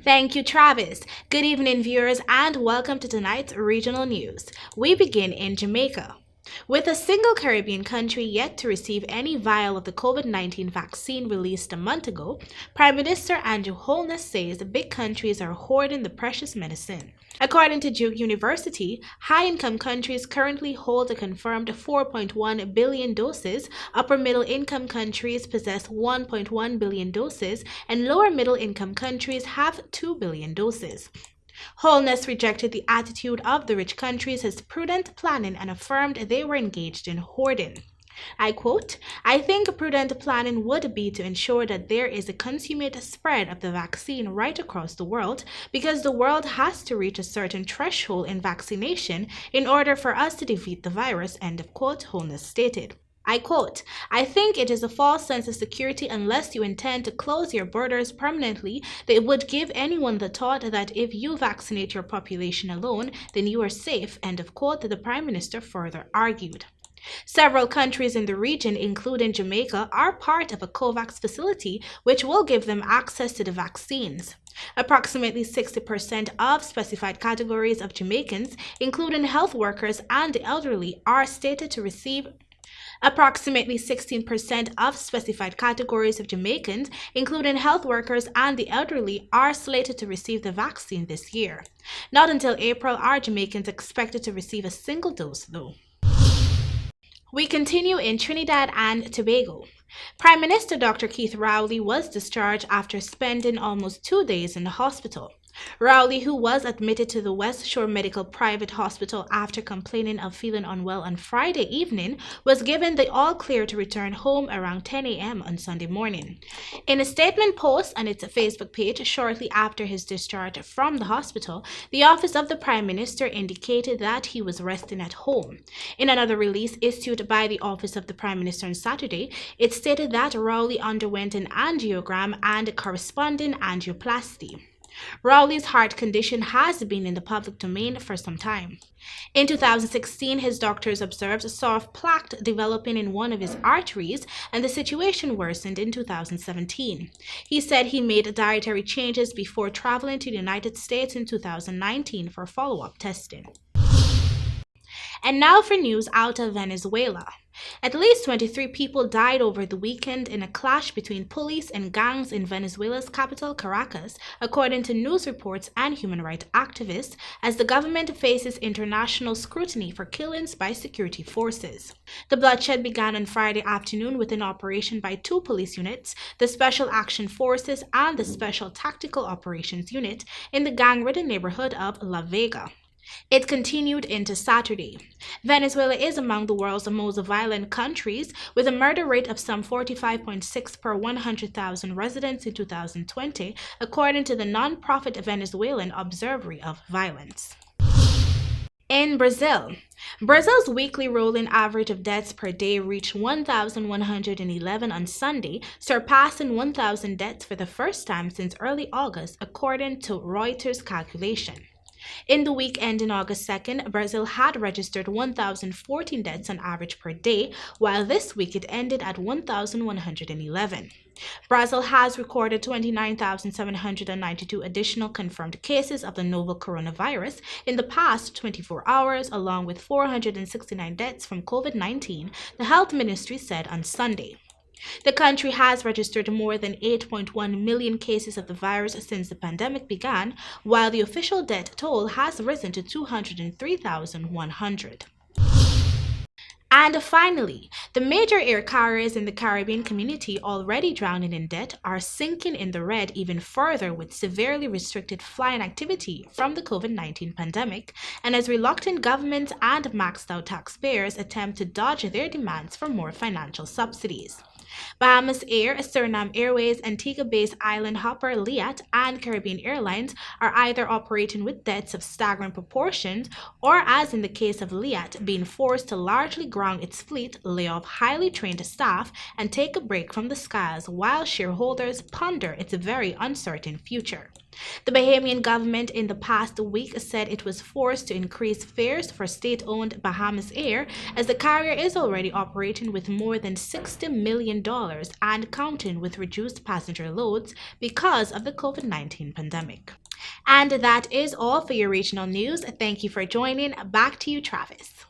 Thank you, Travis. Good evening, viewers, and welcome to tonight's regional news. We begin in Jamaica. With a single Caribbean country yet to receive any vial of the COVID-19 vaccine released a month ago, Prime Minister Andrew Holness says the big countries are hoarding the precious medicine. According to Duke University, high-income countries currently hold a confirmed 4.1 billion doses, upper middle-income countries possess 1.1 billion doses, and lower middle-income countries have 2 billion doses. Holness rejected the attitude of the rich countries as prudent planning and affirmed they were engaged in hoarding. I quote, "I think prudent planning would be to ensure that there is a consummate spread of the vaccine right across the world because the world has to reach a certain threshold in vaccination in order for us to defeat the virus," end of quote, Holness stated. I quote, "I think it is a false sense of security unless you intend to close your borders permanently that would give anyone the thought that if you vaccinate your population alone, then you are safe," end of quote, the Prime Minister further argued. Several countries in the region, including Jamaica, are part of a COVAX facility which will give them access to the vaccines. Approximately 60% of specified categories of Jamaicans, including health workers and the elderly, are stated to receive Approximately 16% of specified categories of Jamaicans, including health workers and the elderly, are slated to receive the vaccine this year. Not until April are Jamaicans expected to receive a single dose, though. We continue in Trinidad and Tobago. Prime Minister Dr. Keith Rowley was discharged after spending almost 2 days in the hospital. Rowley, who was admitted to the West Shore Medical Private Hospital after complaining of feeling unwell on Friday evening, was given the all-clear to return home around 10 a.m. on Sunday morning. In a statement post on its Facebook page shortly after his discharge from the hospital, the Office of the Prime Minister indicated that he was resting at home. In another release issued by the Office of the Prime Minister on Saturday, it stated that Rowley underwent an angiogram and a corresponding angioplasty. Rowley's heart condition has been in the public domain for some time. In 2016, his doctors observed soft plaque developing in one of his arteries, and the situation worsened in 2017. He said he made dietary changes before traveling to the United States in 2019 for follow-up testing. And now for news out of Venezuela. At least 23 people died over the weekend in a clash between police and gangs in Venezuela's capital, Caracas, according to news reports and human rights activists, as the government faces international scrutiny for killings by security forces. The bloodshed began on Friday afternoon with an operation by 2 police units, the Special Action Forces and the Special Tactical Operations Unit, in the gang-ridden neighborhood of La Vega. It continued into Saturday. Venezuela is among the world's most violent countries, with a murder rate of some 45.6 per 100,000 residents in 2020, according to the non-profit Venezuelan Observatory of Violence. In Brazil, Brazil's weekly rolling average of deaths per day reached 1,111 on Sunday, surpassing 1,000 deaths for the first time since early August, according to Reuters' calculation. In the week ending August 2nd, Brazil had registered 1,014 deaths on average per day, while this week it ended at 1,111. Brazil has recorded 29,792 additional confirmed cases of the novel coronavirus in the past 24 hours, along with 469 deaths from COVID-19, the health ministry said on Sunday. The country has registered more than 8.1 million cases of the virus since the pandemic began, while the official death toll has risen to 203,100. And finally, the major air carriers in the Caribbean community, already drowning in debt, are sinking in the red even further with severely restricted flying activity from the COVID-19 pandemic, and as reluctant governments and maxed-out taxpayers attempt to dodge their demands for more financial subsidies. Bahamas Air, Suriname Airways, Antigua-based island hopper Liat, and Caribbean Airlines are either operating with debts of staggering proportions or, as in the case of Liat, being forced to largely ground its fleet, lay off highly trained staff, and take a break from the skies while shareholders ponder its very uncertain future. The Bahamian government in the past week said it was forced to increase fares for state-owned Bahamas Air, as the carrier is already operating with more than $60 million billion and counting with reduced passenger loads because of the COVID-19 pandemic. And that is all for your regional news. Thank you for joining. Back to you, Travis.